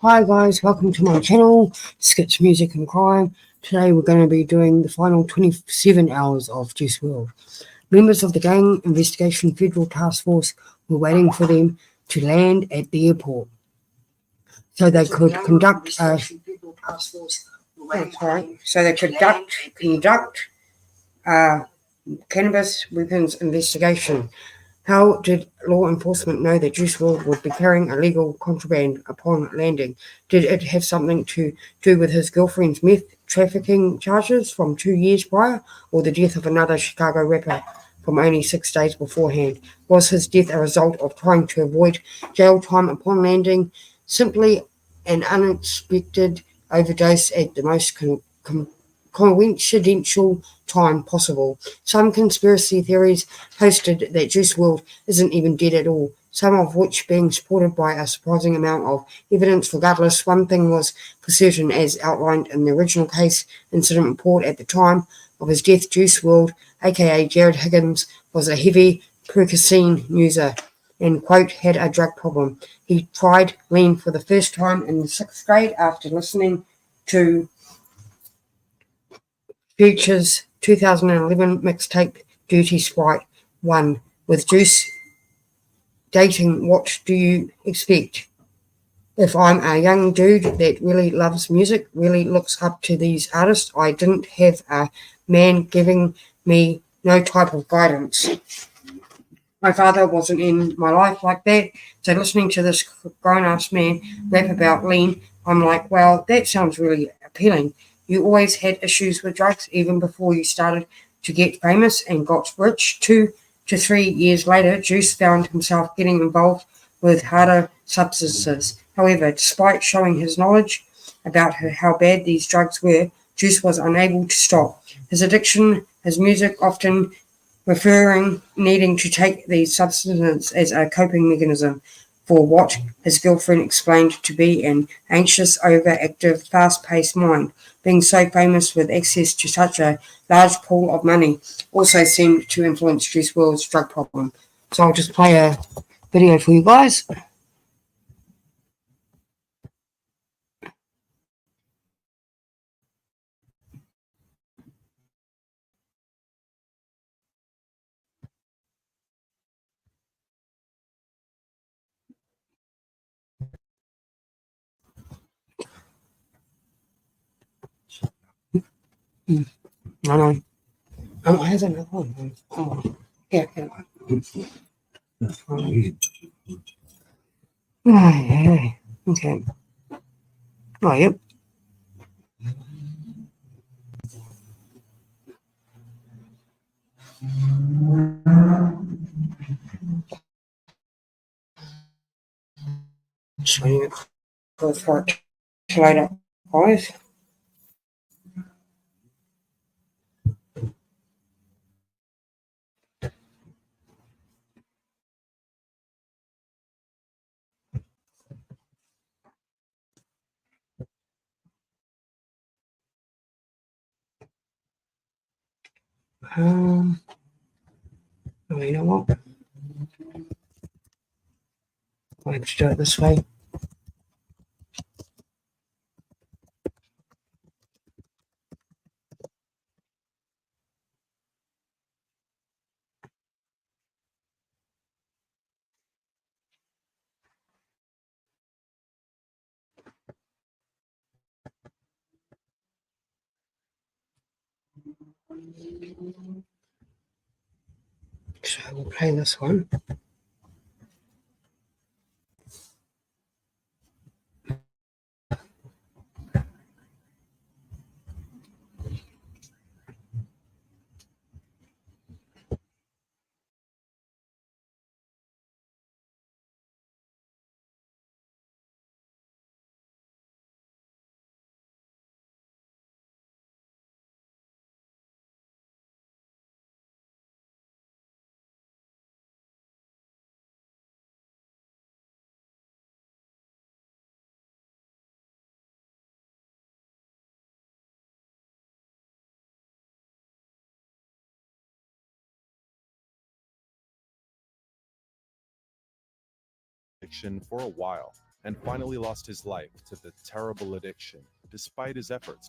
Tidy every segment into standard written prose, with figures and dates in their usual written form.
Hi guys, welcome to my channel, Skits Music and Crime. Today we're going to be doing the final 27 hours of Juice WRLD. Members of the Gang Investigation Federal Task Force were waiting for them to land at the airport so they could conduct a cannabis weapons investigation. How did law enforcement know that Juice WRLD would be carrying illegal contraband upon landing? Did it have something to do with his girlfriend's meth trafficking charges from 2 years prior, or the death of another Chicago rapper from only 6 days beforehand? Was his death a result of trying to avoid jail time upon landing, simply an unexpected overdose at the most coincidental time possible? Some conspiracy theories posted that Juice WRLD isn't even dead at all, some of which being supported by a surprising amount of evidence. Regardless, one thing was for certain, as outlined in the original case incident report at the time of his death: Juice WRLD, aka Jared Higgins, was a heavy Percocet user and, quote, had a drug problem. He tried lean for the first time in the 6th grade after listening to Future's 2011 mixtape Dirty Sprite 1 with Juice dating What Do You Expect? If I'm a young dude that really loves music, really looks up to these artists, I didn't have a man giving me no type of guidance. My father wasn't in my life like that, so listening to this grown-ass man rap about lean, I'm like, well, that sounds really appealing. You always had issues with drugs even before you started to get famous and got rich. 2 to 3 years later, Juice found himself getting involved with harder substances. However, despite showing his knowledge about how bad these drugs were, Juice was unable to stop. His addiction, his music often referring needing to take these substances as a coping mechanism for what his girlfriend explained to be an anxious, overactive, fast-paced mind. Being so famous with access to such a large pool of money also seemed to influence Juice WRLD's drug problem. So I'll just play a video for you guys. No, no. Here's another one. Oh, here. Yeah. Okay. Oh, yep. Just waiting for it to light up, guys. Um, oh, you know what? Let's do it this way. So we'll play this one. addiction for a while. and finally lost his life to the terrible addiction, despite his efforts.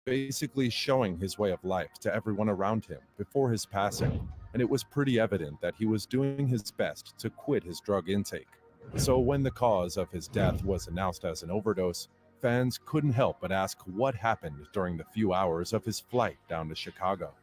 Basically showing his way of life to everyone around him before his passing, and it was pretty evident that he was doing his best to quit his drug intake. So when the cause of his death was announced as an overdose, fans couldn't help but ask what happened during the few hours of his flight down to Chicago.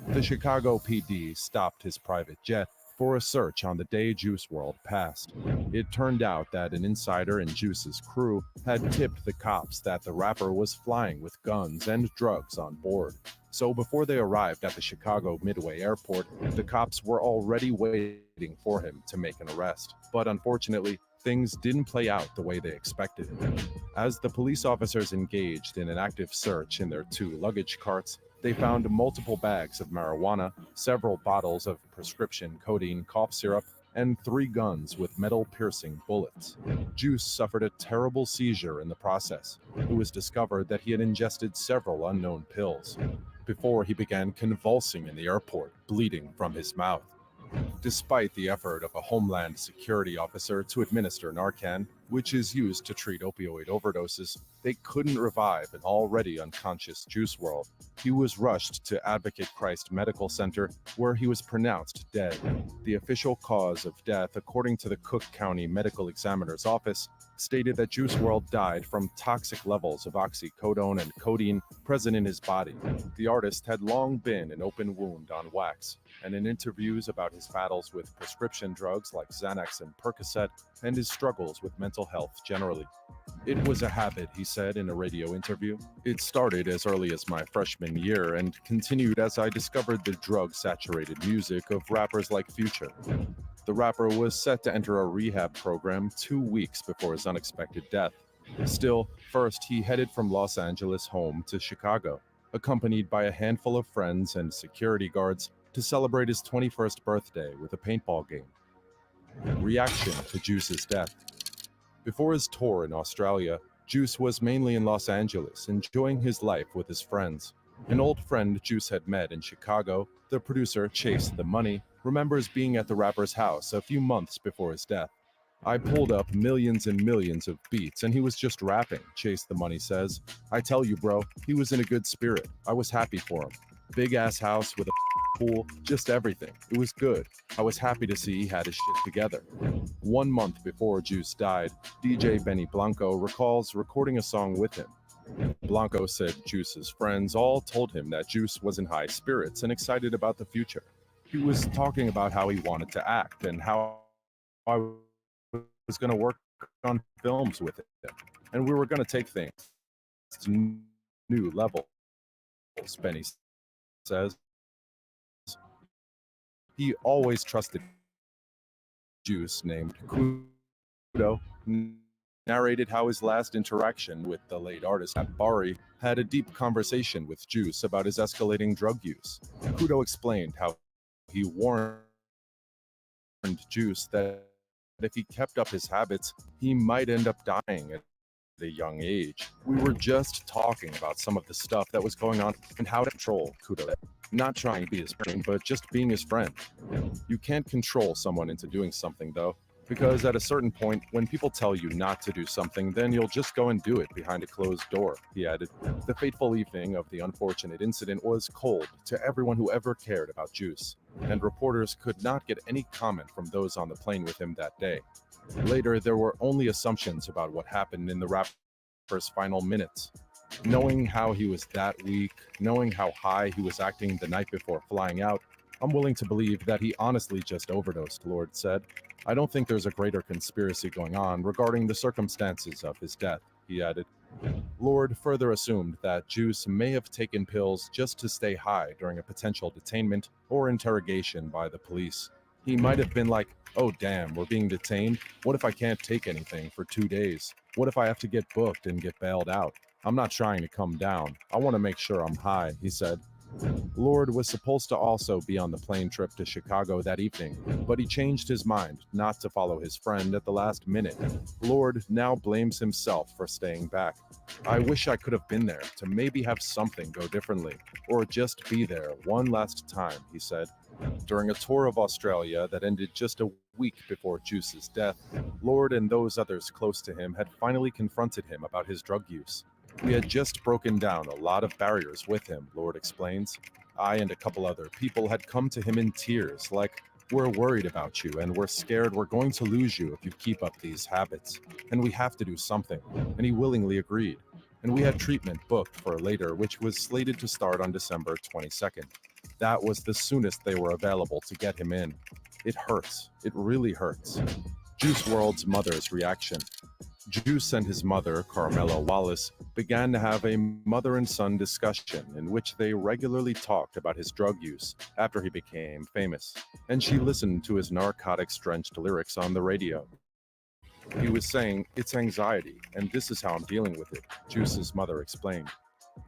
The Chicago PD stopped his private jet for a search on the day Juice WRLD passed. It turned out that an insider in Juice's crew had tipped the cops that the rapper was flying with guns and drugs on board. So before they arrived at the Chicago Midway Airport, the cops were already waiting for him to make an arrest. But unfortunately, things didn't play out the way they expected. As the police officers engaged in an active search in their 2 luggage carts, they found multiple bags of marijuana, several bottles of prescription codeine cough syrup, and 3 guns with metal-piercing bullets. Juice suffered a terrible seizure in the process. It was discovered that he had ingested several unknown pills before he began convulsing in the airport, bleeding from his mouth. Despite the effort of a Homeland Security officer to administer Narcan, which is used to treat opioid overdoses, they couldn't revive an already unconscious Juice WRLD. He was rushed to Advocate Christ Medical Center, where he was pronounced dead. The official cause of death, according to the Cook County Medical Examiner's Office, stated that Juice WRLD died from toxic levels of oxycodone and codeine present in his body. The artist had long been an open wound on wax, and in interviews about his battles with prescription drugs like Xanax and Percocet, and his struggles with mental health generally. It was a habit, he said in a radio interview. It started as early as my freshman year and continued as I discovered the drug-saturated music of rappers like Future. The rapper was set to enter a rehab program 2 weeks before his unexpected death. Still, first he headed from Los Angeles home to Chicago, accompanied by a handful of friends and security guards to celebrate his 21st birthday with a paintball game. Reaction to Juice's death. Before his tour in Australia, Juice was mainly in Los Angeles, enjoying his life with his friends. An old friend Juice had met in Chicago, the producer Chase the Money, remembers being at the rapper's house a few months before his death. I pulled up millions and millions of beats and he was just rapping, Chase the Money says. I tell you bro, he was in a good spirit. I was happy for him. Big ass house with a pool, just everything. It was good. I was happy to see he had his shit together. 1 month before Juice died, DJ Benny Blanco recalls recording a song with him. Blanco said Juice's friends all told him that Juice was in high spirits and excited about the future. He was talking about how he wanted to act and how I was going to work on films with him, and we were going to take things to new levels, Benny says. He always trusted Juice, named Kudo, narrated how his last interaction with the late artist Bari had a deep conversation with Juice about his escalating drug use. Kudo explained how he warned Juice that if he kept up his habits, he might end up dying at a young age. We were just talking about some of the stuff that was going on and how to control Kudo. Not trying to be his friend, but just being his friend. You can't control someone into doing something though, because at a certain point, when people tell you not to do something, then you'll just go and do it behind a closed door, he added. The fateful evening of the unfortunate incident was cold to everyone who ever cared about Juice, and reporters could not get any comment from those on the plane with him that day. Later, there were only assumptions about what happened in the rapper's final minutes. Knowing how he was that weak, knowing how high he was acting the night before flying out, I'm willing to believe that he honestly just overdosed, Lord said. I don't think there's a greater conspiracy going on regarding the circumstances of his death. he added. Lord further assumed that Juice may have taken pills just to stay high during a potential detainment or interrogation by the police. He might have been like, oh damn, we're being detained? What if I can't take anything for 2 days? What if I have to get booked and get bailed out? I'm not trying to come down. I want to make sure I'm high, he said. Lord was supposed to also be on the plane trip to Chicago that evening, but he changed his mind not to follow his friend at the last minute. Lord now blames himself for staying back. I wish I could have been there to maybe have something go differently, or just be there one last time, he said. During a tour of Australia that ended just a week before Juice's death, Lord and those others close to him had finally confronted him about his drug use. We had just broken down a lot of barriers with him, Lord explains. I and a couple other people had come to him in tears, like, we're worried about you and we're scared we're going to lose you if you keep up these habits, and we have to do something, and he willingly agreed. And we had treatment booked for later, which was slated to start on December 22nd. That was the soonest they were available to get him in. It hurts. It really hurts. Juice WRLD's mother's reaction. Juice and his mother, Carmela Wallace, began to have a mother and son discussion in which they regularly talked about his drug use after he became famous, and she listened to his narcotics-drenched lyrics on the radio. He was saying, it's anxiety, and this is how I'm dealing with it, Juice's mother explained.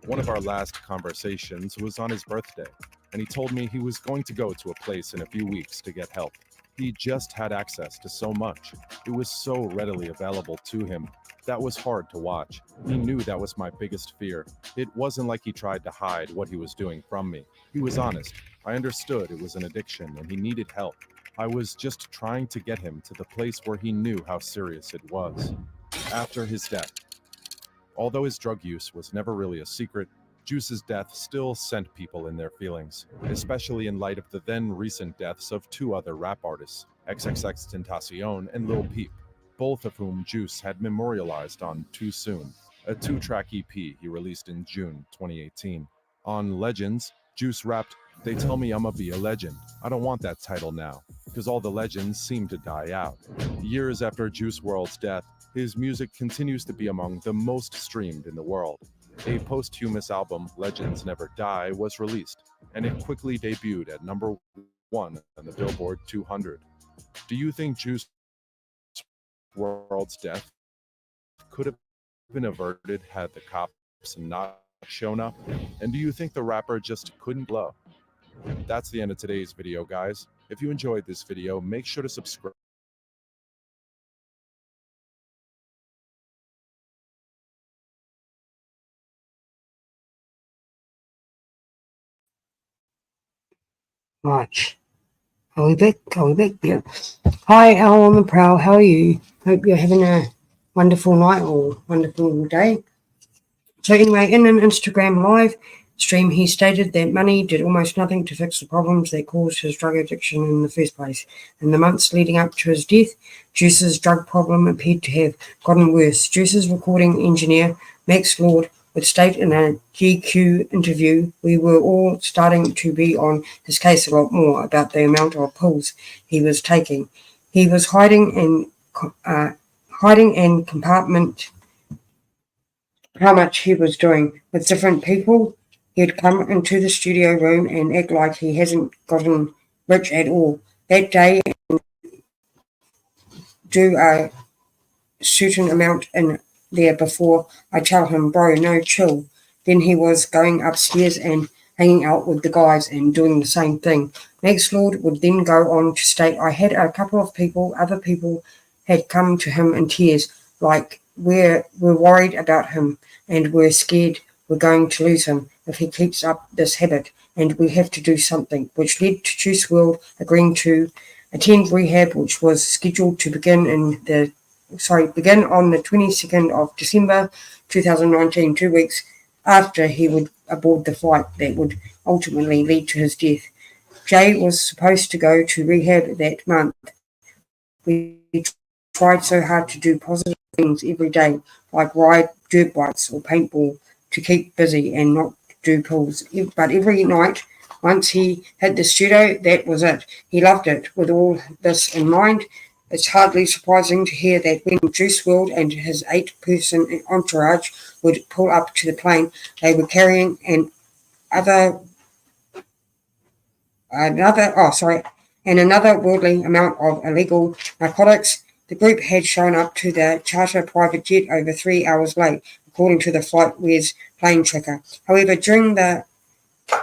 One of our last conversations was on his birthday, and he told me he was going to go to a place in a few weeks to get help. He just had access to so much. It was so readily available to him. That was hard to watch. He knew that was my biggest fear. It wasn't like he tried to hide what he was doing from me. He was honest. I understood it was an addiction and he needed help. I was just trying to get him to the place where he knew how serious it was. After his death, although his drug use was never really a secret, Juice's death still sent people in their feelings, especially in light of the then recent deaths of two other rap artists, XXXTentacion and Lil Peep, both of whom Juice had memorialized on Too Soon, a 2-track EP he released in June 2018. On Legends, Juice rapped, "They tell me I'ma be a legend. I don't want that title now, because all the legends seem to die out." Years after Juice WRLD's death, his music continues to be among the most streamed in the world. A posthumous album, Legends Never Die, was released, and it quickly debuted at number 1 on the Billboard 200. Do you think Juice WRLD's death could have been averted had the cops not shown up? And do you think the rapper just couldn't blow? That's the end of today's video, guys. If you enjoyed this video, make sure to subscribe. Right. Are we back? Are we back? Yeah. Hi, Al on the Prowl. How are you? Hope you're having a wonderful night or wonderful day. So anyway, in an Instagram live stream, he stated that money did almost nothing to fix the problems that caused his drug addiction in the first place. In the months leading up to his death, Juice's drug problem appeared to have gotten worse. Juice's recording engineer, Max Lord, would state in a GQ interview, "We were all starting to be on his case a lot more about the amount of pills he was taking. He was hiding and compartment how much he was doing with different people. He'd come into the studio room and act like he hasn't gotten rich at all that day and do a certain amount in there before I tell him, bro, no, chill. Then he was going upstairs and hanging out with the guys and doing the same thing." Max Lord would then go on to state, "I had a couple of other people had come to him in tears, like we're worried about him and we're scared we're going to lose him if he keeps up this habit and we have to do something," which led to Juice WRLD agreeing to attend rehab, which was scheduled to begin on the 22nd of December 2019, 2 weeks after he would aboard the flight that would ultimately lead to his death. Jay was supposed to go to rehab that month. We tried so hard to do positive things every day, like ride dirt bikes or paintball, to keep busy and not do pills. But every night, once he hit the studio, that was it. He loved it. With all this in mind, It's hardly surprising to hear that when Juice WRLD and his 8-person entourage would pull up to the plane, they were carrying other another oh sorry and another worldly amount of illegal narcotics. The group had shown up to the charter private jet over 3 hours late, according to the FlightWare's plane tracker. However, during the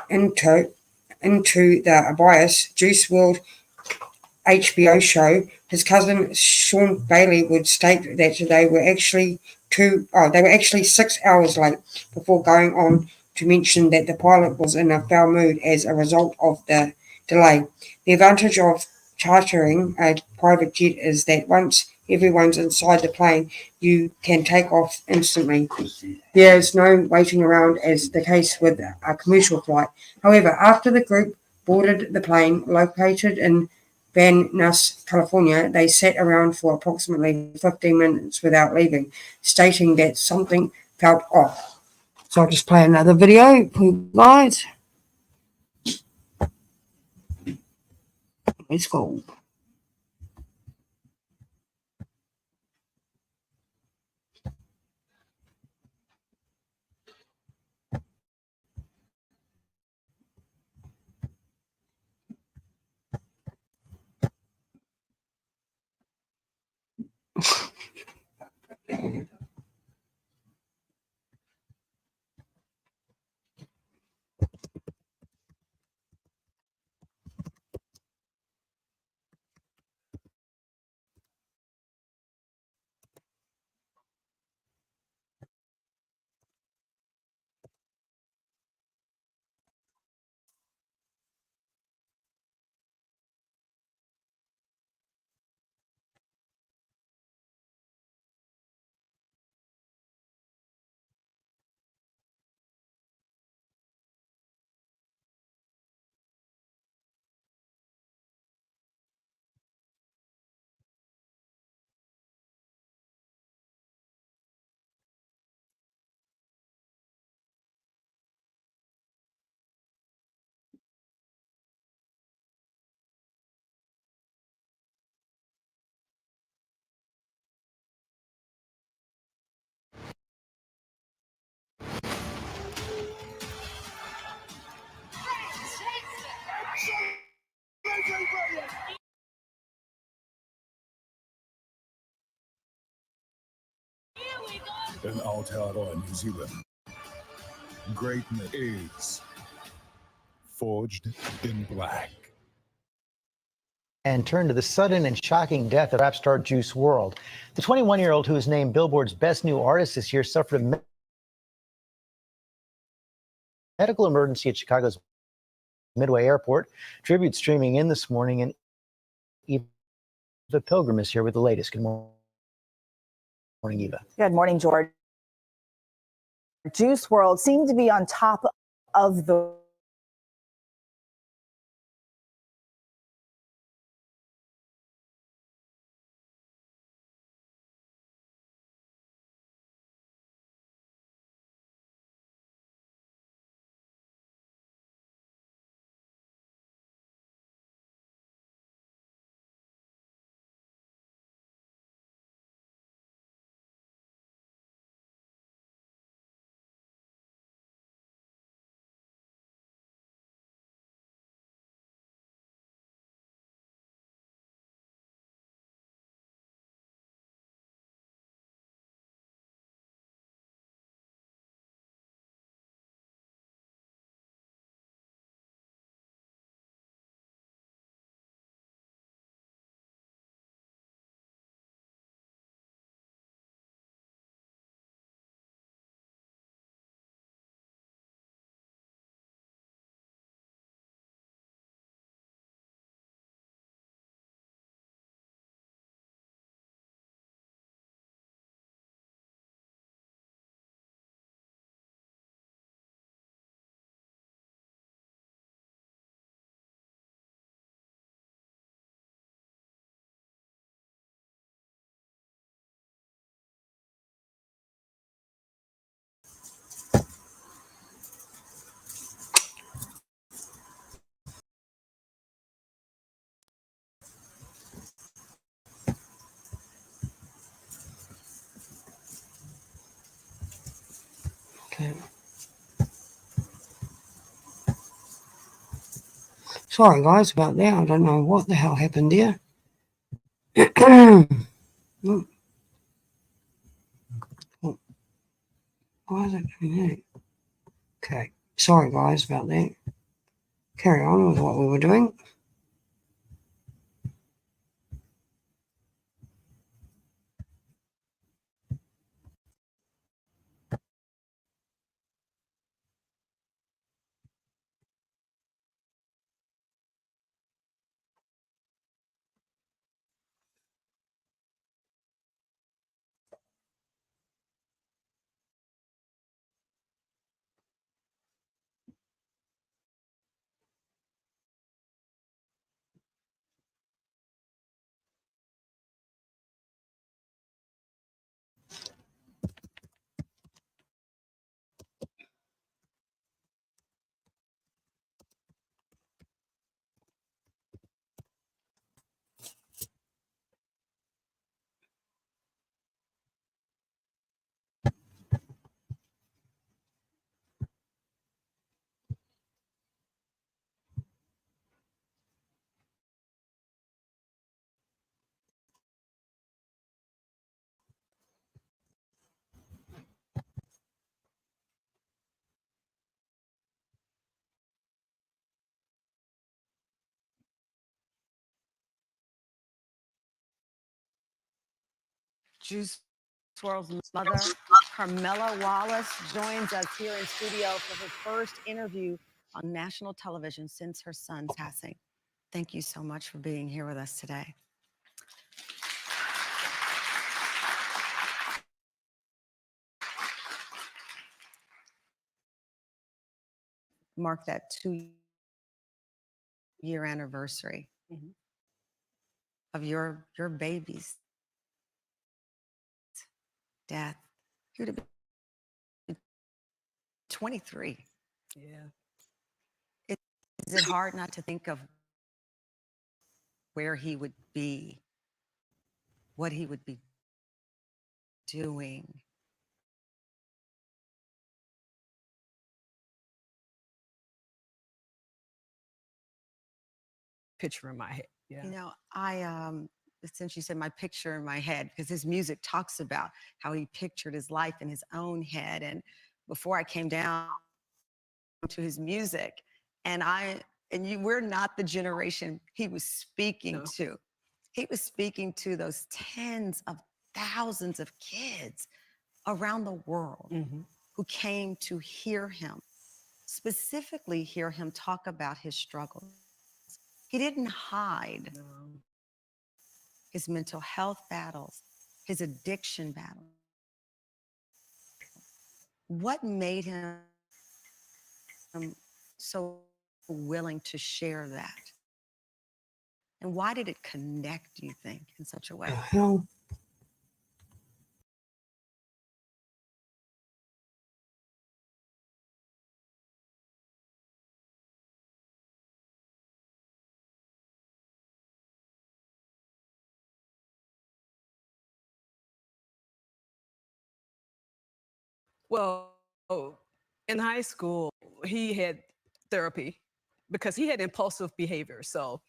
into the bias Juice WRLD HBO show, his cousin Sean Bailey would state that they were actually 6 hours late, before going on to mention that the pilot was in a foul mood as a result of the delay. The advantage of chartering a private jet is that once everyone's inside the plane, you can take off instantly. There is no waiting around as the case with a commercial flight. However, after the group boarded the plane located in Van Nuys, California, they sat around for approximately 15 minutes without leaving, stating that something felt off. So I'll just play another video for you guys. Let's go. In Aotearoa, New Zealand, greatness is forged in black. And turn to the sudden and shocking death of rap star Juice WRLD. The 21-year-old, who was named Billboard's Best New Artist this year, suffered a medical emergency at Chicago's Midway Airport. Tribute streaming in this morning, and Eva Pilgrim is here with the latest. Good morning, Eva. Good morning, George. Juice WRLD seemed to be on top of the Okay. Sorry, guys, about that. I don't know what the hell happened there. Oh, why is it doing that? Okay. Sorry, guys, about that. Carry on with what we were doing. Juice WRLD's mother, Carmela Wallace, joins us here in studio for her first interview on national television since her son's passing. Thank you so much for being here with us today. Mark that 2-year anniversary of your baby's death. He would have been 23. Yeah. Is it hard not to think of where he would be, what he would be doing? Picture in my head. Yeah. You know, since you said my picture in my head, because his music talks about how he pictured his life in his own head. And before I came down to his music, we're not the generation he was speaking No. to. He was speaking to those tens of thousands of kids around the world who came to hear him, specifically hear him talk about his struggles. He didn't hide his mental health battles, his addiction battles. What made him so willing to share that? And why did it connect, do you think, in such a way? The hell? Well, in high school, he had therapy because he had impulsive behavior. So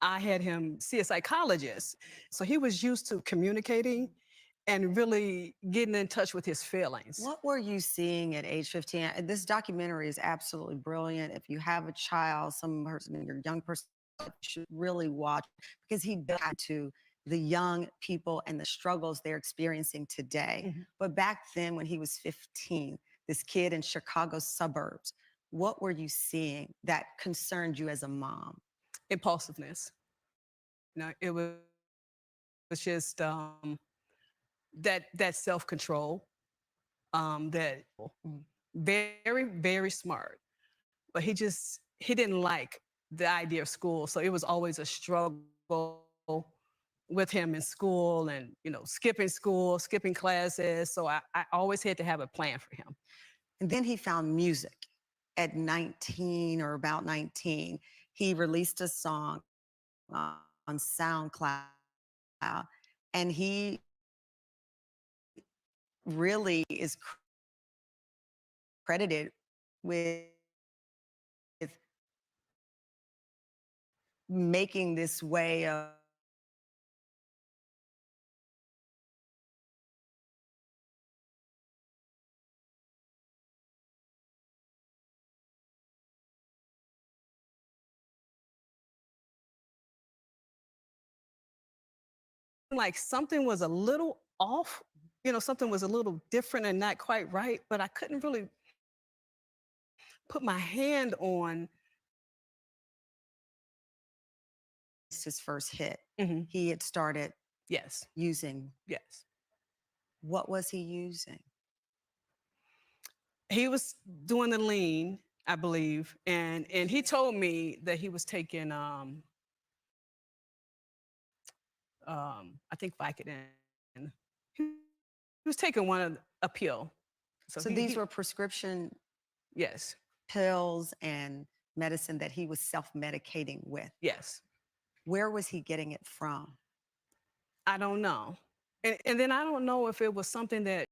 I had him see a psychologist. So he was used to communicating and really getting in touch with his feelings. What were you seeing at age 15? This documentary is absolutely brilliant. If you have a child, some person, you're a young person, you should really watch, because he got to the young people and the struggles they're experiencing today. But back then, when he was 15, this kid in Chicago suburbs, what were you seeing that concerned you as a mom? Impulsiveness. You know, it was just that self-control, that very, very smart. But he didn't like the idea of school. So it was always a struggle with him in school and, skipping school, skipping classes. So I always had to have a plan for him. And then he found music at 19 or about 19. He released a song on SoundCloud, and he really is credited with making this way of like something was a little off, something was a little different and not quite right, but I couldn't really put my hand on. his first hit. Mhm. He had started Yes, using. yes. What was he using? He was doing the lean, I believe, and he told me that he was taking I think Vicodin. He was taking a pill. So these were prescription yes, pills and medicine that he was self-medicating with. yes. Where was he getting it from? I don't know. And then I don't know if it was something that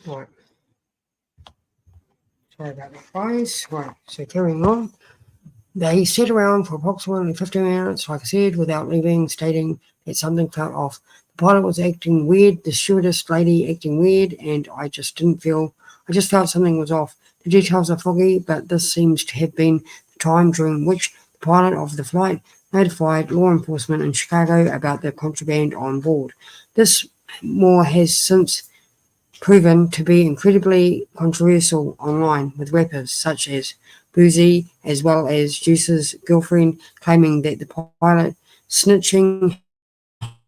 Right. Sorry about that, guys. Right, so carrying on. They sat around for approximately 15 minutes, like I said, without leaving, stating that something felt off. The pilot was acting weird, the stewardess lady acting weird, and I just felt something was off. The details are foggy, but this seems to have been the time during which the pilot of the flight notified law enforcement in Chicago about the contraband on board. This more has since proven to be incredibly controversial online, with rappers such as Boosie as well as Juice's girlfriend claiming that the pilot snitching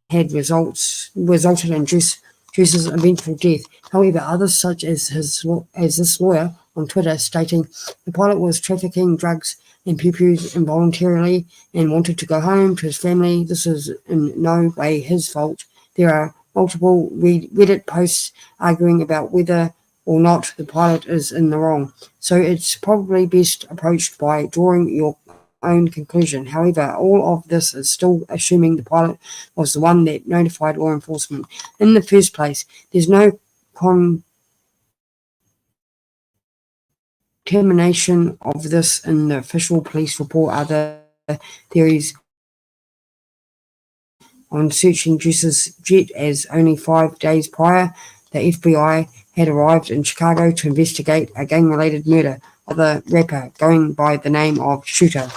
had resulted in Juice's eventual death. However, others such as this lawyer on Twitter stating the pilot was trafficking drugs and pew-pews involuntarily and wanted to go home to his family. This is in no way his fault. There are multiple Reddit posts arguing about whether or not the pilot is in the wrong. So it's probably best approached by drawing your own conclusion. However, all of this is still assuming the pilot was the one that notified law enforcement in the first place. There's no contamination of this in the official police report. Other theories on searching Juice's jet, as only 5 days prior, the FBI had arrived in Chicago to investigate a gang-related murder of the rapper going by the name of Shooter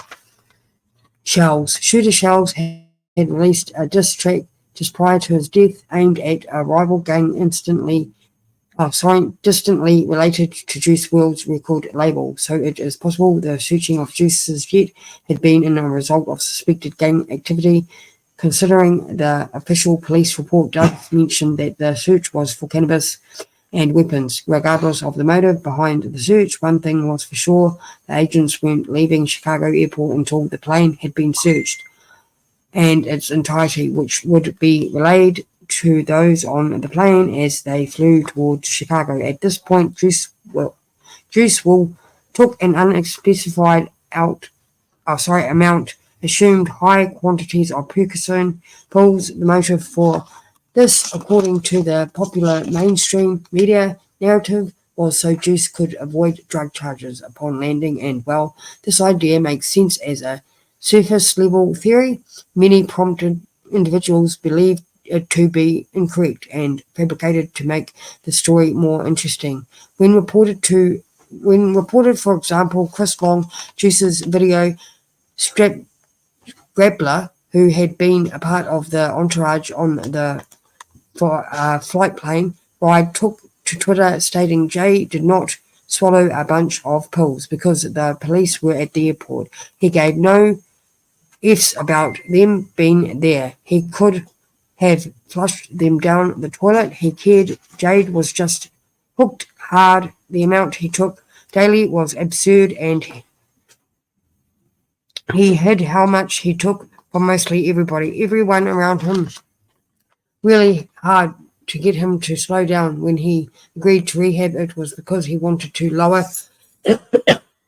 Shells. Shooter Shells had released a diss track just prior to his death aimed at a rival gang distantly related to Juice WRLD's record label, so it is possible the searching of Juice's jet had been in a result of suspected gang activity. Considering the official police report does mention that the search was for cannabis and weapons. Regardless of the motive behind the search, one thing was for sure: the agents weren't leaving Chicago Airport until the plane had been searched and its entirety, which would be relayed to those on the plane as they flew towards Chicago. At this point, Juice WRLD took an unspecified amount, assumed high quantities of Percocet pills. The motive for this, according to the popular mainstream media narrative, was so Juice could avoid drug charges upon landing, and well, this idea makes sense as a surface-level theory. Many prompted individuals believe it to be incorrect and fabricated to make the story more interesting. When reported, for example, Chris Long, Juice's video Grappler, who had been a part of the entourage on the for a flight plane ride took to Twitter stating Jay did not swallow a bunch of pills because the police were at the airport. He gave no ifs about them being there. He could have flushed them down the toilet. He cared. Jade was just hooked hard. The amount he took daily was absurd, and he hid how much he took from mostly everybody. Everyone around him really hard to get him to slow down. When he agreed to rehab, it was because he wanted to lower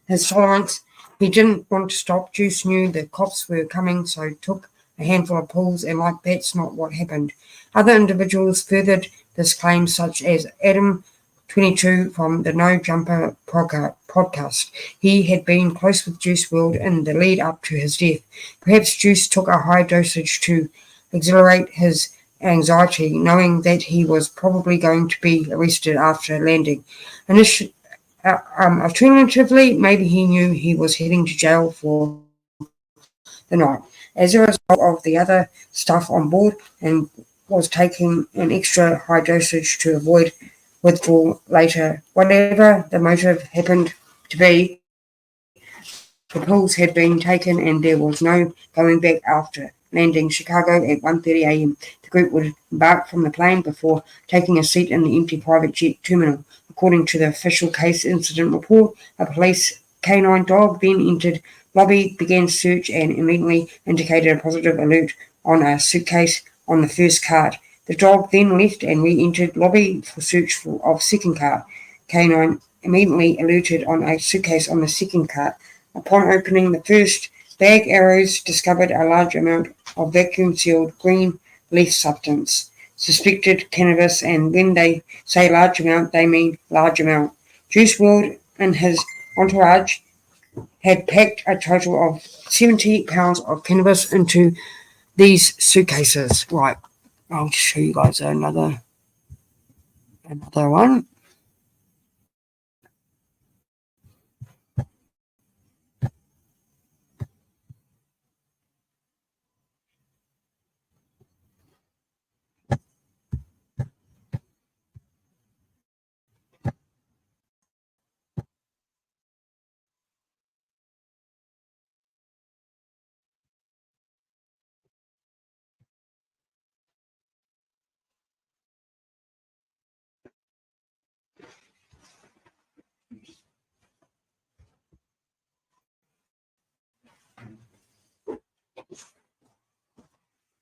his tolerance. He didn't want to stop. Juice knew the cops were coming, so took a handful of pills, and like that's not what happened. Other individuals furthered this claim, such as Adam 22 from the No Jumper podcast. He had been close with Juice WRLD in the lead up to his death. Perhaps Juice took a high dosage to exhilarate his anxiety, knowing that he was probably going to be arrested after landing. Alternatively, maybe he knew he was heading to jail for the night as a result of the other stuff on board and was taking an extra high dosage to avoid withdrawal later. Whatever the motive happened to be, the pills had been taken and there was no going back after landing Chicago at 1:30 a.m. The group would embark from the plane before taking a seat in the empty private jet terminal. According to the official case incident report, a police canine dog then entered lobby, began search, and immediately indicated a positive alert on a suitcase on the first cart. The dog then left and re-entered lobby for search of second cart. Canine immediately alerted on a suitcase on the second cart. Upon opening the first bag, Arrows discovered a large amount of vacuum-sealed green leaf substance, suspected cannabis, and when they say large amount, they mean large amount. Juice WRLD and his entourage had packed a total of 70 pounds of cannabis into these suitcases. Right, I'll just show you guys another one.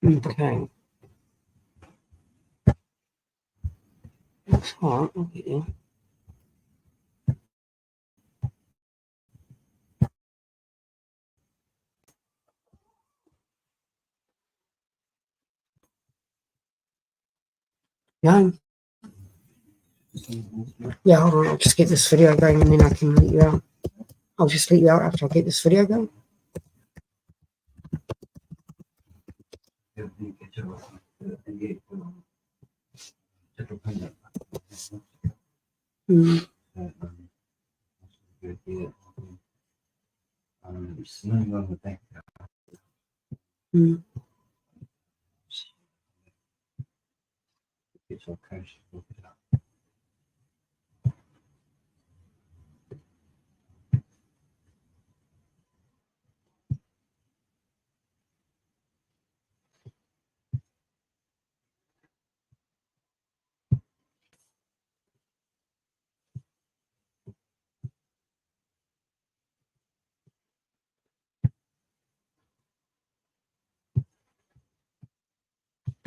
Okay. That's all right. Okay. Yeah. Yeah, hold on. I'll just get this video going and then I can let you out. I'll just let you out after I get this video going. Mm. Mm.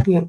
Yeah.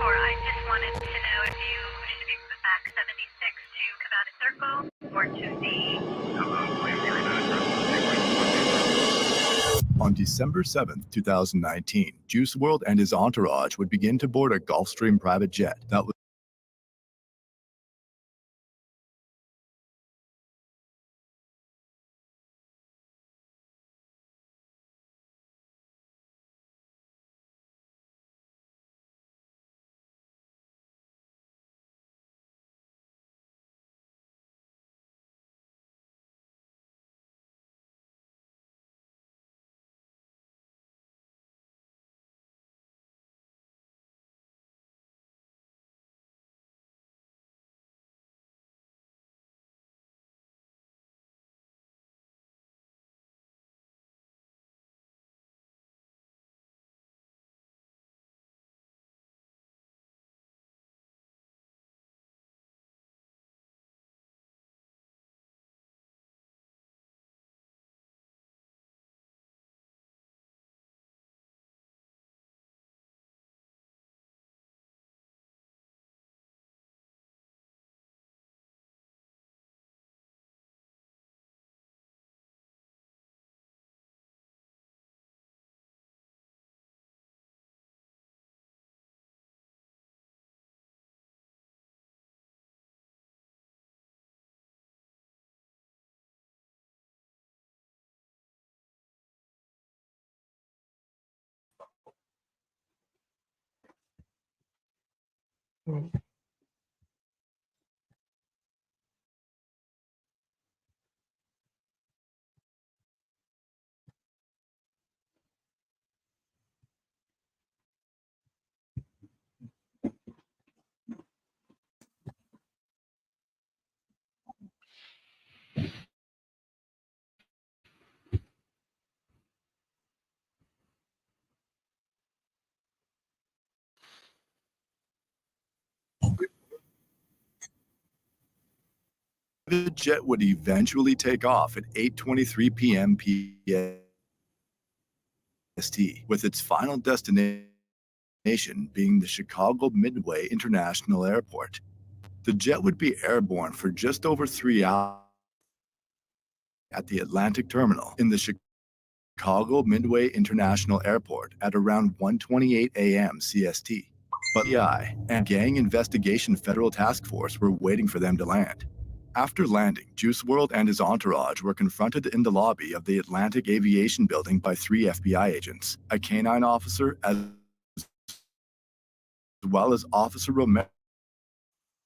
I just wanted to know if you should expect back 76 to Cabana Circle or to the On December 7th, 2019, Juice WRLD and his entourage would begin to board a Gulfstream private jet that was the jet would eventually take off at 8:23 p.m. PST, with its final destination being the Chicago Midway International Airport. The jet would be airborne for just over 3 hours at the Atlantic Terminal in the Chicago Midway International Airport at around 1:28 a.m. CST. But the FBI and Gang Investigation Federal Task Force were waiting for them to land. After landing, Juice WRLD and his entourage were confronted in the lobby of the Atlantic Aviation Building by 3 FBI agents, a canine officer, as well as Officer Romero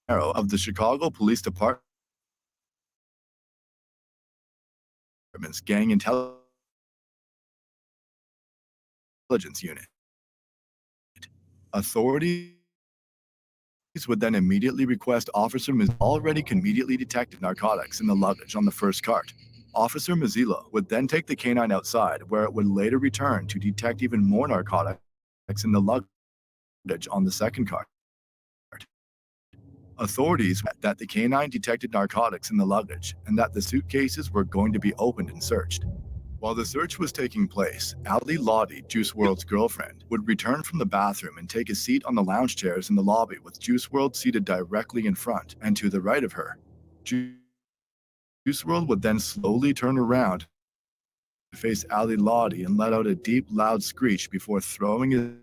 of the Chicago Police Department's Gang Intelligence Unit. Authorities would then immediately request Officer Mazzillo already immediately detected narcotics in the luggage on the first cart. Officer Mazzillo would then take the canine outside, where it would later return to detect even more narcotics in the luggage on the second cart. Authorities said that the canine detected narcotics in the luggage and that the suitcases were going to be opened and searched. While the search was taking place, Ali Lottie, Juice WRLD's girlfriend, would return from the bathroom and take a seat on the lounge chairs in the lobby with Juice WRLD seated directly in front and to the right of her. Juice WRLD would then slowly turn around to face Ali Lottie and let out a deep, loud screech before throwing his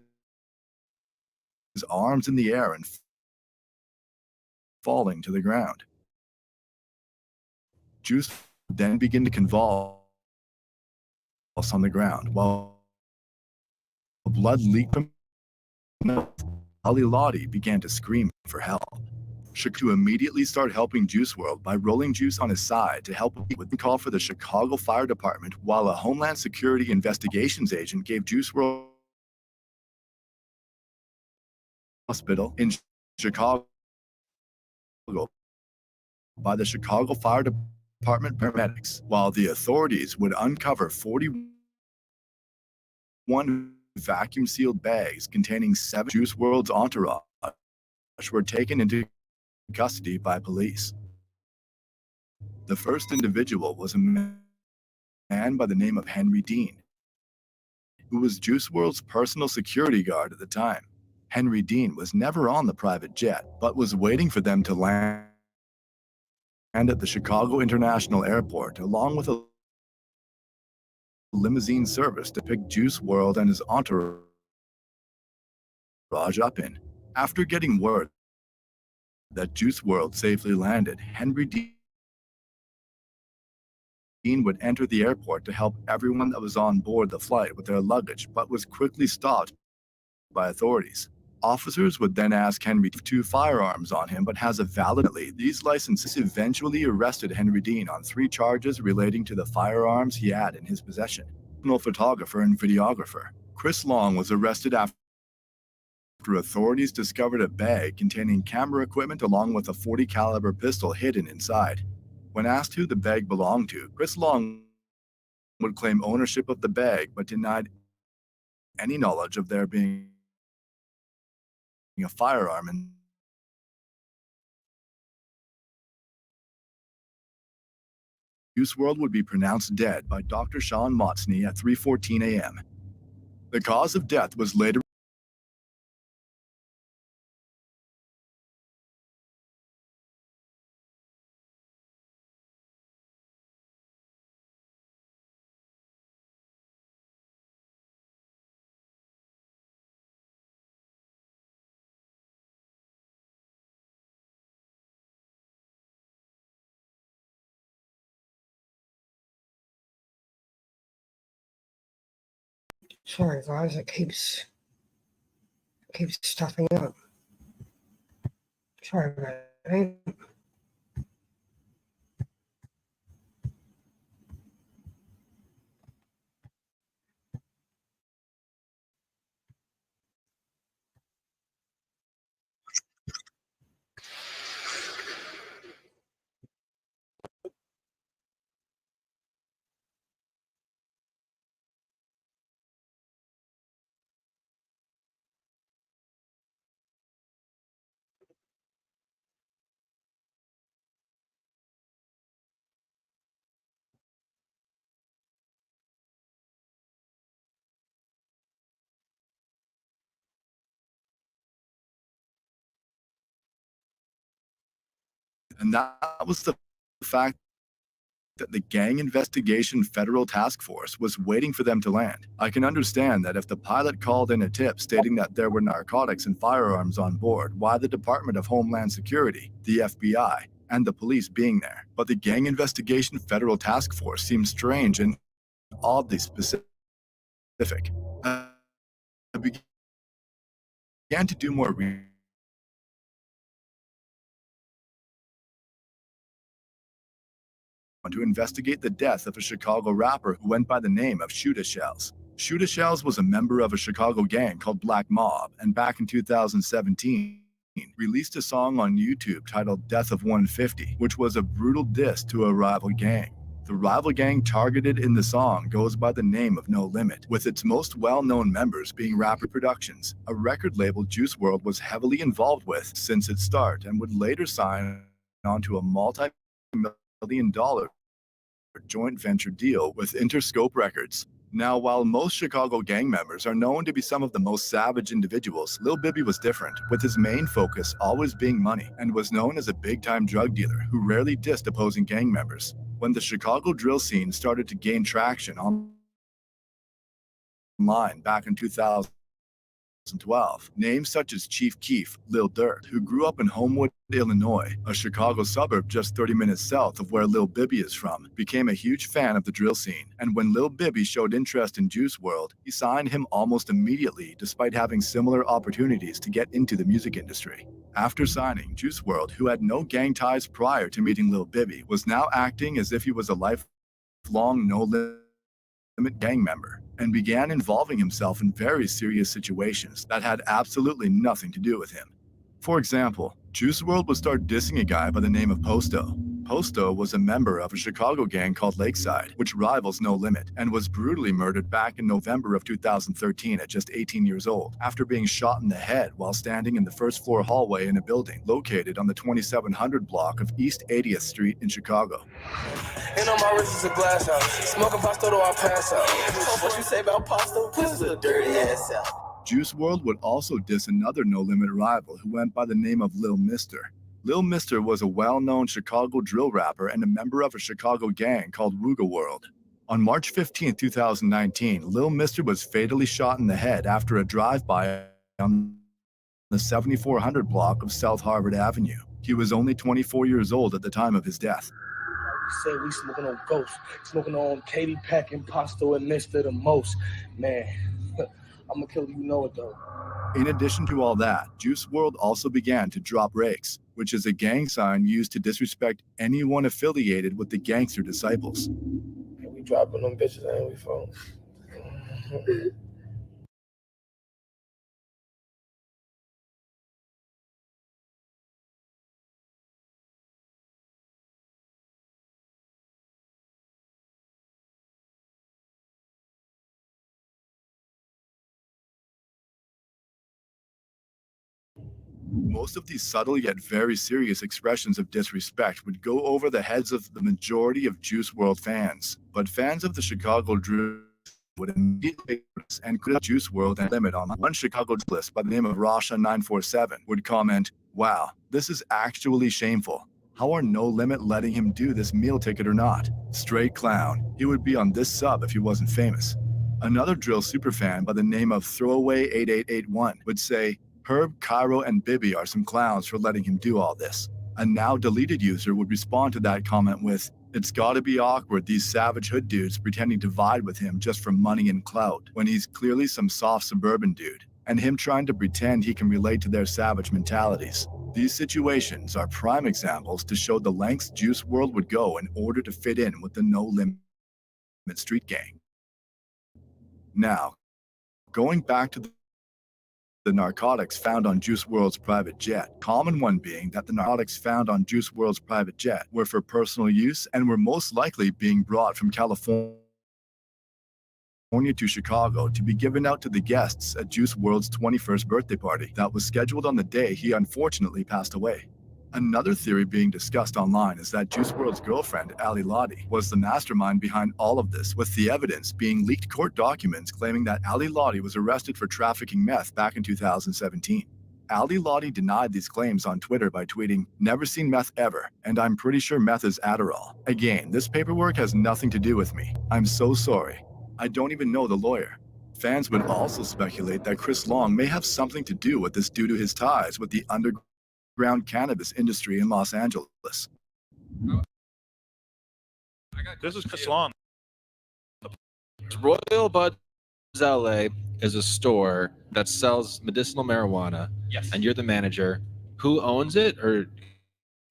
arms in the air and falling to the ground. Juice would then begin to convulse on the ground while blood leaked from his mouth. Ali Lottie began to scream for help. Shaku immediately started helping Juice WRLD by rolling Juice on his side to help with the call for the Chicago Fire Department, while a Homeland Security investigations agent gave Juice WRLD hospital in Chicago by the Chicago Fire Department paramedics, while the authorities would uncover 41 vacuum-sealed bags containing 7 Juice WRLD's entourage were taken into custody by police. The first individual was a man by the name of Henry Dean, who was Juice WRLD's personal security guard at the time. Henry Dean was never on the private jet, but was waiting for them to land at the Chicago International Airport, along with limousine service to pick Juice WRLD and his entourage up in. After getting word that Juice WRLD safely landed, Henry Dean would enter the airport to help everyone that was on board the flight with their luggage, but was quickly stopped by authorities. Officers would then ask Henry to have 2 firearms on him, but has a valid. These licenses eventually arrested Henry Dean on 3 charges relating to the firearms he had in his possession. Photographer and videographer Chris Long was arrested after authorities discovered a bag containing camera equipment along with a .40 caliber pistol hidden inside. When asked who the bag belonged to, Chris Long would claim ownership of the bag but denied any knowledge of there being a firearm in. Juice WRLD would be pronounced dead by Dr. Sean Motsney at 3:14 a.m. The cause of death was later Sorry guys, it keeps stuffing up. Sorry about that. and that was the fact that the Gang Investigation Federal Task Force was waiting for them to land. I can understand that if the pilot called in a tip stating that there were narcotics and firearms on board, why the Department of Homeland Security, the FBI, and the police being there. But the Gang Investigation Federal Task Force seems strange and oddly specific. I began to do more research to investigate the death of a Chicago rapper who went by the name of Shoota Shells. Shoota Shells was a member of a Chicago gang called Black Mob, and back in 2017, released a song on YouTube titled Death of 150, which was a brutal diss to a rival gang. The rival gang targeted in the song goes by the name of No Limit, with its most well-known members being Rapper Productions, a record label Juice WRLD was heavily involved with since its start and would later sign onto a multi-million-dollar joint venture deal with Interscope Records. Now, while most Chicago gang members are known to be some of the most savage individuals, Lil Bibby was different, with his main focus always being money, and was known as a big-time drug dealer who rarely dissed opposing gang members. When the Chicago drill scene started to gain traction online back in 2012, names such as Chief Keef, Lil Durk, who grew up in Homewood, Illinois, a Chicago suburb just 30 minutes south of where Lil Bibby is from, became a huge fan of the drill scene. And when Lil Bibby showed interest in Juice WRLD, he signed him almost immediately despite having similar opportunities to get into the music industry. After signing, Juice WRLD, who had no gang ties prior to meeting Lil Bibby, was now acting as if he was a lifelong No Limit gang member, and began involving himself in very serious situations that had absolutely nothing to do with him. For example, Juice WRLD would start dissing a guy by the name of Posto. Posto was a member of a Chicago gang called Lakeside, which rivals No Limit, and was brutally murdered back in November of 2013 at just 18 years old, after being shot in the head while standing in the first-floor hallway in a building located on the 2700 block of East 80th Street in Chicago. And on my wrist is a glass house. Smoking Pasto till I pass out. What you say about Pasto? This is a dirty ass out. Juice WRLD would also diss another No Limit rival who went by the name of Lil Mister. Lil Mister was a well-known Chicago drill rapper and a member of a Chicago gang called Ruga World. On March 15, 2019, Lil Mister was fatally shot in the head after a drive-by on the 7400 block of South Harvard Avenue. He was only 24 years old at the time of his death. We say we smoking on Ghost, smoking on Katie Pack, Imposto, and Mister the most. Man, I'm gonna kill you know it though. In addition to all that, Juice WRLD also began to drop rakes, which is a gang sign used to disrespect anyone affiliated with the Gangster Disciples. We dropping them bitches, ain't we, folks? Most of these subtle yet very serious expressions of disrespect would go over the heads of the majority of Juice WRLD fans, but fans of the Chicago Drill would immediately and could Juice WRLD and limit on one Chicago list by the name of Rasha947 would comment, "Wow, this is actually shameful. How are No Limit letting him do this meal ticket or not? Straight clown. He would be on this sub if he wasn't famous." Another drill superfan by the name of Throwaway8881 would say, "Herb, Cairo, and Bibby are some clowns for letting him do all this." A now deleted user would respond to that comment with, "It's gotta be awkward these savage hood dudes pretending to vibe with him just for money and clout, when he's clearly some soft suburban dude, and him trying to pretend he can relate to their savage mentalities." These situations are prime examples to show the lengths Juice WRLD would go in order to fit in with the No Limit street gang. Now, going back to the narcotics found on Juice WRLD's private jet. Common one being that the narcotics found on Juice WRLD's private jet were for personal use and were most likely being brought from California to Chicago to be given out to the guests at Juice WRLD's 21st birthday party that was scheduled on the day he unfortunately passed away. Another theory being discussed online is that Juice WRLD's girlfriend, Ali Lottie, was the mastermind behind all of this, with the evidence being leaked court documents claiming that Ali Lottie was arrested for trafficking meth back in 2017. Ali Lottie denied these claims on Twitter by tweeting, "Never seen meth ever, and I'm pretty sure meth is Adderall. Again, this paperwork has nothing to do with me. I'm so sorry. I don't even know the lawyer." Fans would also speculate that Chris Long may have something to do with this due to his ties with the underground cannabis industry in Los Angeles. This is Chris Long. Royal Buds LA is a store that sells medicinal marijuana. Yes. And you're the manager. Who owns it, or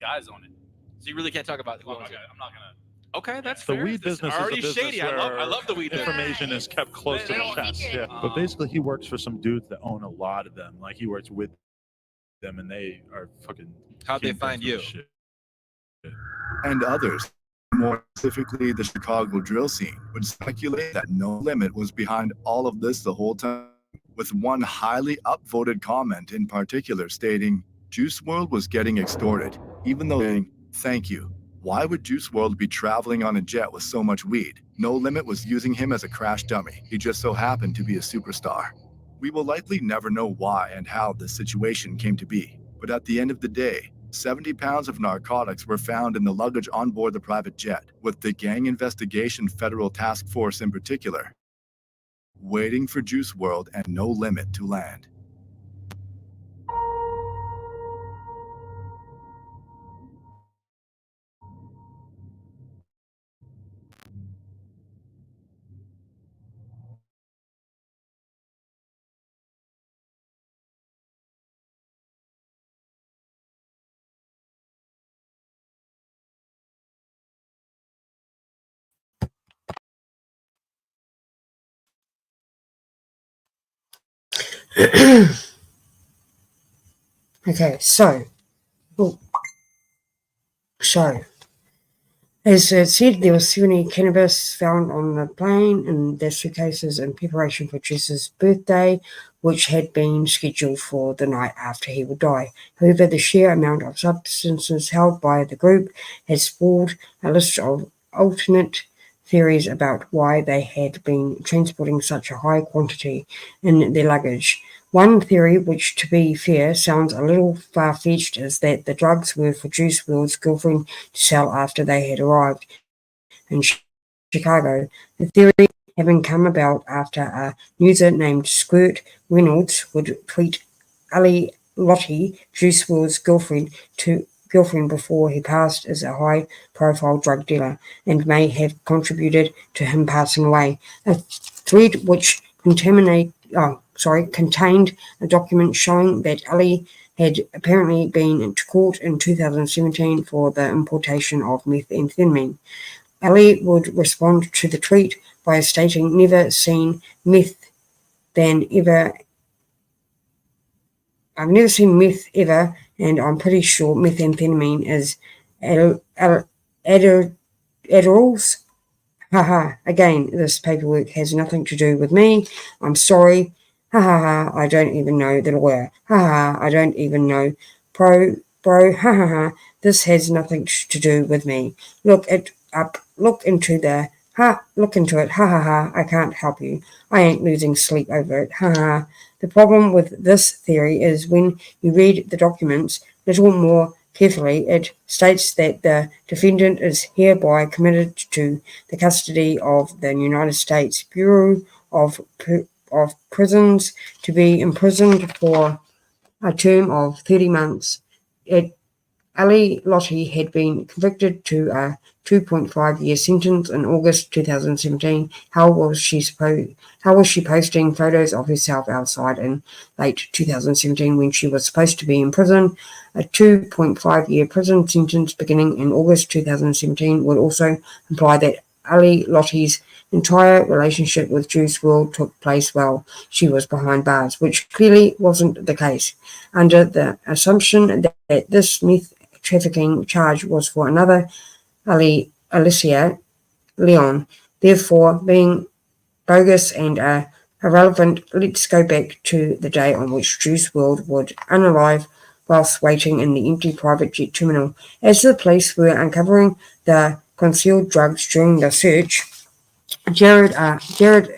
Guys own it. so you really can't talk about who owns it? I'm not gonna. Okay, that's The fair. weed This is business is a already business shady. I where love the weed business. information is kept close to the chest. Yeah, but basically, he works for some dudes that own a lot of them. Like he works with them, and they are fucking. How'd they kingpins find with you? shit. And others, more specifically the Chicago drill scene, would speculate that No Limit was behind all of this the whole time, with one highly upvoted comment in particular stating, "Juice WRLD was getting extorted, even though saying, 'Thank you. Why would Juice WRLD be traveling on a jet with so much weed? No Limit was using him as a crash dummy. He just so happened to be a superstar.'" We will likely never know why and how this situation came to be, but at the end of the day, 70 pounds of narcotics were found in the luggage on board the private jet, with the Gang Investigation Federal Task Force in particular waiting for Juice WRLD and No Limit to land. Okay, so as it said, there was 70 cannabis found on the plane in their suitcases in preparation for Juice's birthday, which had been scheduled for the night after he would die. However, the sheer amount of substances held by the group has spawned a list of alternate theories about why they had been transporting such a high quantity in their luggage. One theory, which to be fair sounds a little far-fetched, is that the drugs were for Juice WRLD's girlfriend to sell after they had arrived, and she Chicago. The theory having come about after a user named Squirt Reynolds would tweet Ali Lottie, Juice WRLD's girlfriend before he passed, as a high-profile drug dealer and may have contributed to him passing away. A thread which contained a document showing that Ali had apparently been to court in 2017 for the importation of methamphetamine. Ali would respond to the tweet by stating, "Never seen meth ever, and I'm pretty sure methamphetamine is Adderalls. Haha, again, this paperwork has nothing to do with me. I'm sorry. Ha ha ha, I don't even know the lawyer. Ha ha, I don't even know. Bro, ha ha ha, this has nothing to do with me. Look into it. Ha ha ha, I can't help you. I ain't losing sleep over it. Ha ha. The problem with this theory is when you read the documents little more carefully, it states that the defendant is hereby committed to the custody of the United States Bureau of Prisons to be imprisoned for a term of 30 months. Ali Lottie had been convicted to a 2.5-year sentence in August 2017. How was she posting photos of herself outside in late 2017 when she was supposed to be in prison? A 2.5-year prison sentence beginning in August 2017 would also imply that Ali Lottie's entire relationship with Juice WRLD took place while she was behind bars, which clearly wasn't the case. Under the assumption that this meth trafficking charge was for another Alicia Leon, therefore being bogus and irrelevant, let's go back to the day on which Juice WRLD would unalive whilst waiting in the empty private jet terminal. As the police were uncovering the concealed drugs during the search, Jared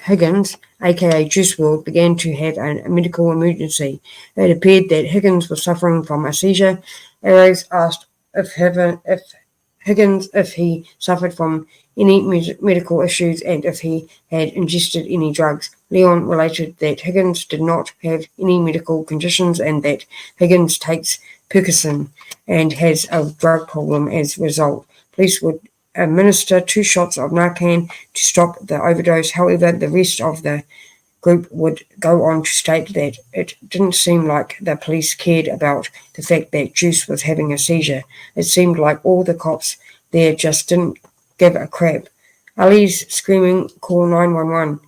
Higgins, aka Juice WRLD, began to have a medical emergency. It appeared that Higgins was suffering from a seizure. Arrows asked if he suffered from any medical issues and if he had ingested any drugs. Leon related that Higgins did not have any medical conditions and that Higgins takes Percocet and has a drug problem as a result. Police would administer 2 shots of Narcan to stop the overdose. However, the rest of the group would go on to state that it didn't seem like the police cared about the fact that Juice was having a seizure. It seemed like all the cops there just didn't give a crap. Ali's screaming, "Call 911."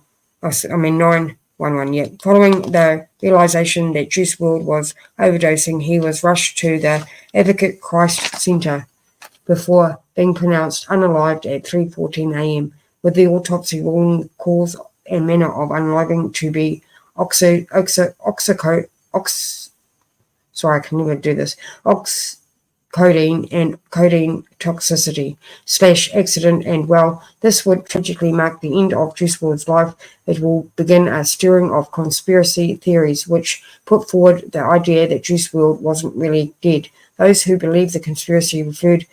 911, yeah. Following the realization that Juice WRLD was overdosing, he was rushed to the Advocate Christ Center before being pronounced unalived at 3:14 a.m., with the autopsy ruling cause and manner of unaliving to be oxycodone and codeine toxicity / accident, and well, this would tragically mark the end of Juice WRLD's life. It will begin a stirring of conspiracy theories which put forward the idea that Juice WRLD wasn't really dead. Those who believe the conspiracy referred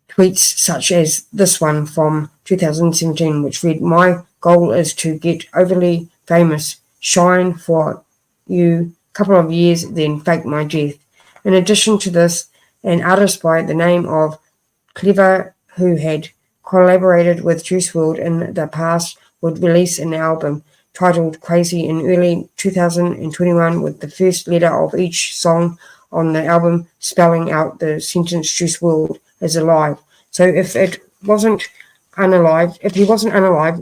tweets such as this one from 2017, which read, "My goal is to get overly famous, shine for you couple of years, then fake my death." In addition to this, an artist by the name of Clever, who had collaborated with Juice WRLD in the past, would release an album titled Crazy in early 2021 with the first letter of each song on the album spelling out the sentence Juice WRLD is alive. So if he wasn't unalive,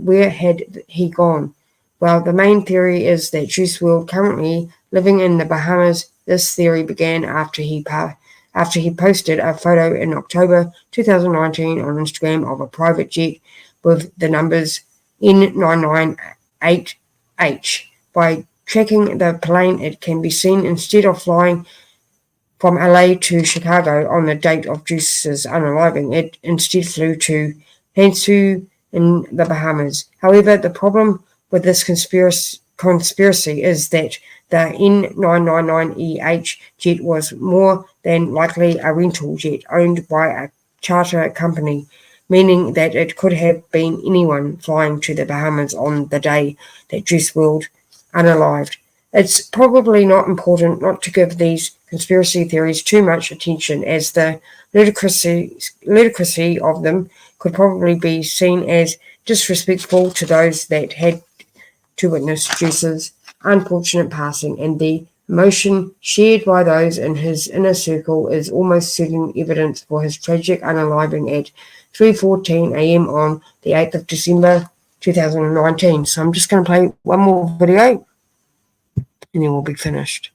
where had he gone? Well, the main theory is that Juice WRLD currently living in the Bahamas. This theory began after he posted a photo in October 2019 on Instagram of a private jet with the numbers N998H. By tracking the plane, it can be seen instead of flying from LA to Chicago on the date of Juice's unaliving, it instead flew to Hansu in the Bahamas. However, the problem with this conspiracy is that the N999EH jet was more than likely a rental jet owned by a charter company. meaning that it could have been anyone flying to the Bahamas on the day that Juice WRLD unalived. It's probably not important not to give these conspiracy theories too much attention, as the ludicrousy of them could probably be seen as disrespectful to those that had to witness Juice's unfortunate passing, and the emotion shared by those in his inner circle is almost certain evidence for his tragic unaliving at 3:14 a.m. on the 8th of December 2019. So I'm just going to play one more video and then we'll be finished.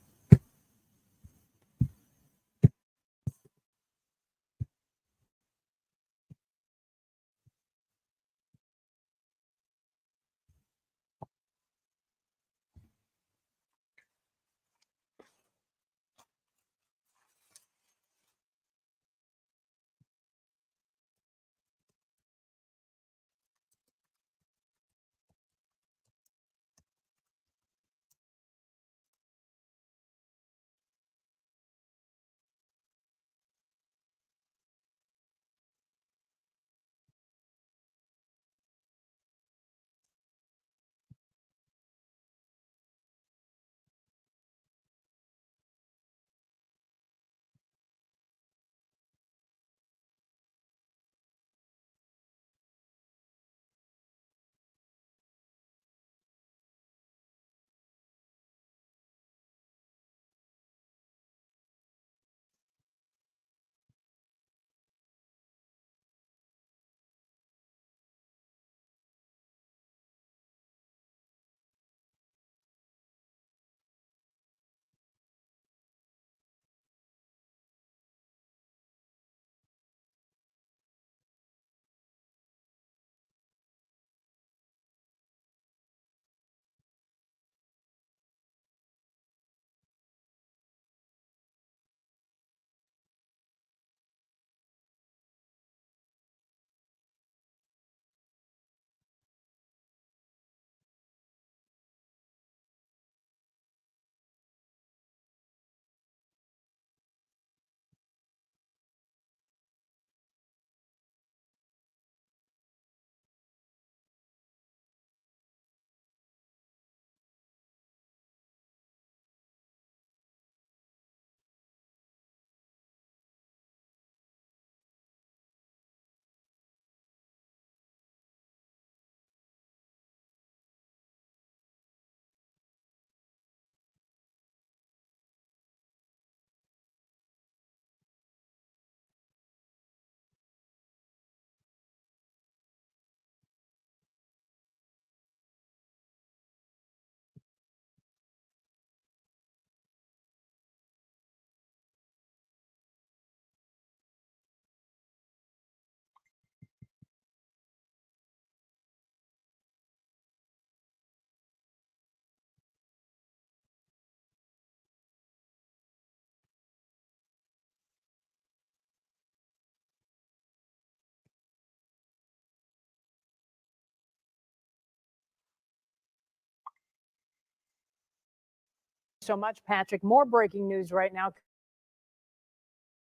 So much, Patrick. More breaking news right now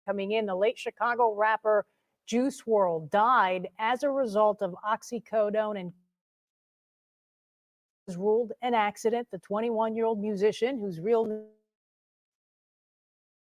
coming in. The late Chicago rapper Juice WRLD died as a result of oxycodone and was ruled an accident. The 21-year-old musician, whose real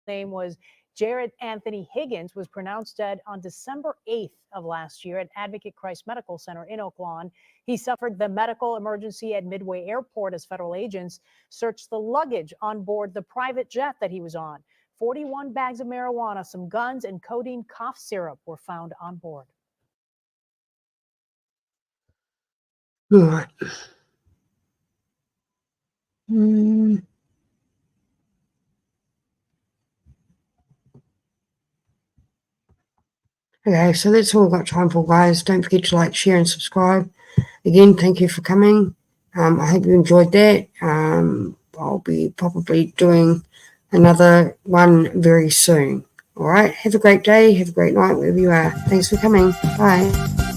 name was Jared Anthony Higgins, was pronounced dead on December 8th of last year at Advocate Christ Medical Center in Oak Lawn. He suffered the medical emergency at Midway Airport as federal agents searched the luggage on board the private jet that he was on. 41 bags of marijuana, some guns, and codeine cough syrup were found on board. All right. Okay, so that's all we've got time for, guys. Don't forget to like, share, and subscribe. Again, thank you for coming. I hope you enjoyed that. I'll be probably doing another one very soon. All right, have a great day. Have a great night, wherever you are. Thanks for coming. Bye.